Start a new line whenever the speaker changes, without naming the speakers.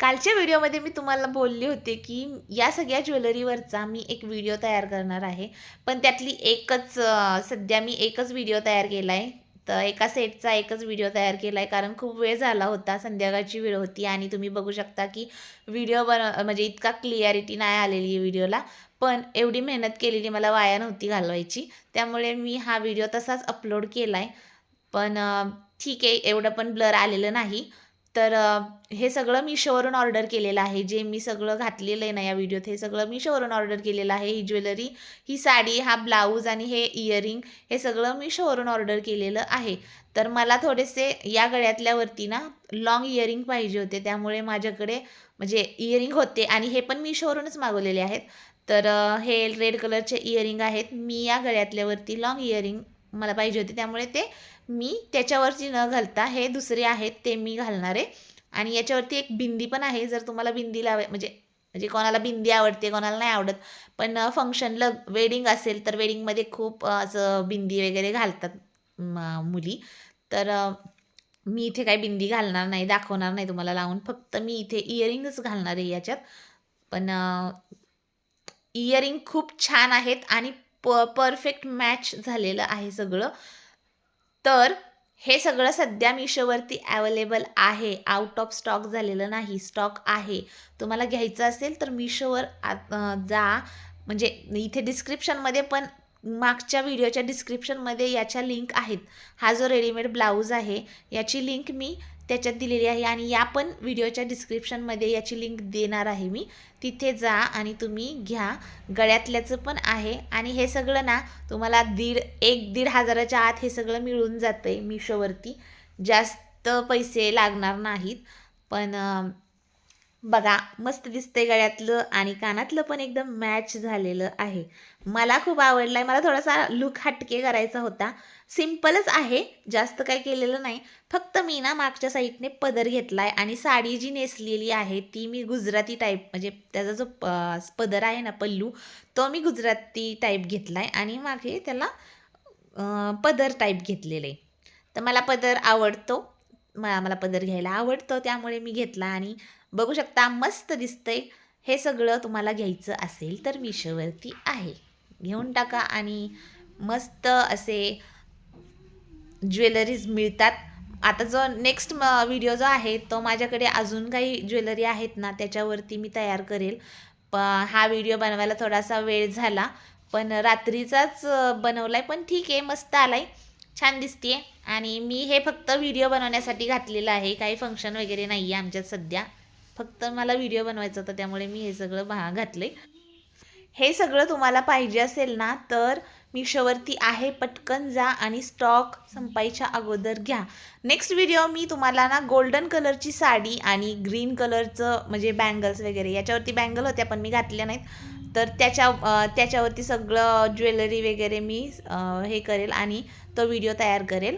कालच्या व्हिडिओमध्ये मी तुम्हाला बोलले होते की या सगळ्या ज्वेलरीवरचा मी एक व्हिडिओ तयार करणार आहे. पण त्यातली सध्या मी एकच व्हिडिओ तयार केला आहे. तर एका सेटचा एकच व्हिडिओ तयार केला आहे, कारण खूप वेळ झाला होता, संध्याकाळची वेळ होती आणि तुम्ही बघू शकता की व्हिडिओ म्हणजे इतका क्लिअरिटी नाही आलेली आहे व्हिडिओला. पण एवढी मेहनत केलेली मला वाया नव्हती घालवायची. त्यामुळे मी हा व्हिडिओ तसाच अपलोड केला आहे. पण ठीक आहे, एवढं पण ब्लर आलेलं नाही. तर हे सगळं Meeshoवरून ऑर्डर केलेलं आहे. जे मी सगळं घातलेलं आहे ना या व्हिडिओत, हे सगळं Meeshoवरून ऑर्डर केलेलं आहे. ही ज्वेलरी, ही साडी, हा ब्लाऊज आणि हे इयरिंग, हे सगळं Meeshoवरून ऑर्डर केलेलं आहे. तर मला थोडेसे या गळ्यातल्यावरती ना लाँग इयरिंग पाहिजे होते. त्यामुळे माझ्याकडे म्हणजे इयरिंग होते आणि हे पण Meeshoवरूनच मागवलेले आहेत. तर हे रेड कलरचे इयरिंग आहेत. मी या गळ्यातल्यावरती लाँग इयरिंग मला पाहिजे होते. त्यामुळे ते मी त्याच्यावरती न घालता हे दुसरे आहेत ते मी घालणार आहे. आणि याच्यावरती एक बिंदी पण आहे. जर तुम्हाला बिंदी म्हणजे म्हणजे कोणाला बिंदी आवडते, कोणाला नाही आवडत. पण फंक्शनला वेडिंग असेल तर वेडिंगमध्ये खूप असं बिंदी वगैरे घालतात मुली. तर मी इथे काही बिंदी घालणार नाही, दाखवणार नाही तुम्हाला लावून. फक्त मी इथे इयरिंगच घालणार आहे याच्यात. पण इयरिंग खूप छान आहेत आणि परफेक्ट मॅच झालेलं आहे सगळं. तर हे सगळं सध्या Meeshoवरती अवेलेबल आहे. आउट ऑफ स्टॉक झालेलं नाही, स्टॉक आहे. तुम्हाला घ्यायचं असेल तर Meeshoवर जा. म्हणजे इथे डिस्क्रिप्शनमध्ये पण, मागच्या व्हिडिओच्या डिस्क्रिप्शनमध्ये याच्या लिंक आहेत. हा जो रेडीमेड ब्लाऊज आहे याची लिंक मी त्याच्यात दिलेली आहे आणि या पण व्हिडिओच्या डिस्क्रिप्शनमध्ये याची लिंक देणार आहे मी. तिथे जा आणि तुम्ही घ्या. गळ्यातल्याचं पण आहे आणि हे सगळं ना तुम्हाला 1-1.5 हजाराच्या आत हे सगळं मिळून जातं आहे Meeshoवरती. जास्त पैसे लागणार नाहीत. पण बघा, मस्त दिसतंय गळ्यातलं आणि कानातलं पण एकदम मॅच झालेलं आहे. मला खूप आवडलं आहे. मला थोडासा लूक हटके करायचा होता. सिम्पलच आहे, जास्त काही केलेलं नाही. फक्त मी ना मागच्या साईडने पदर घेतला आहे आणि साडी जी नेसलेली आहे ती मी गुजराती टाईप, म्हणजे त्याचा जो पदर आहे ना पल्लू, तो मी गुजराती टाईप घेतला आहे आणि मागे त्याला पदर टाईप घेतलेलं आहे. तर मला पदर आवडतो. मला पदर घ्यायला आवडतं, त्यामुळे मी घेतला आणि बघू शकता मस्त दिसतंय. हे सगळं तुम्हाला घ्यायचं असेल तर Meeshoवरती आहे. घेऊन टाका आणि मस्त असे ज्वेलरीज मिळतात. आता जो नेक्स्ट व्हिडिओ जो आहे तो माझ्याकडे अजून काही ज्वेलरी आहेत ना त्याच्यावरती मी तयार करेल. हा व्हिडिओ बनवायला थोडासा वेळ झाला, पण रात्रीचाच बनवलाय. पण ठीक आहे, मस्त आलाय, छान दिसते. आणि मी हे फक्त व्हिडिओ बनवण्यासाठी घातलेलं आहे. काही फंक्शन वगैरे नाही आहे आमच्यात सध्या. फक्त मला व्हिडिओ बनवायचा होता, त्यामुळे मी हे सगळं घातलंय. हे सगळं तुम्हाला पाहिजे असेल ना तर Meeshoवरती आहे. पटकन जा आणि स्टॉक संपायच्या अगोदर घ्या. नेक्स्ट व्हिडिओ मी तुम्हाला ना गोल्डन कलरची साडी आणि ग्रीन कलरचं म्हणजे बँगल्स वगैरे, याच्यावरती बँगल होत्या पण मी घातल्या नाहीत. तर त्याच्यावरती सगळं ज्वेलरी वगैरे मी हे करेल आणि तो व्हिडिओ तयार करेल.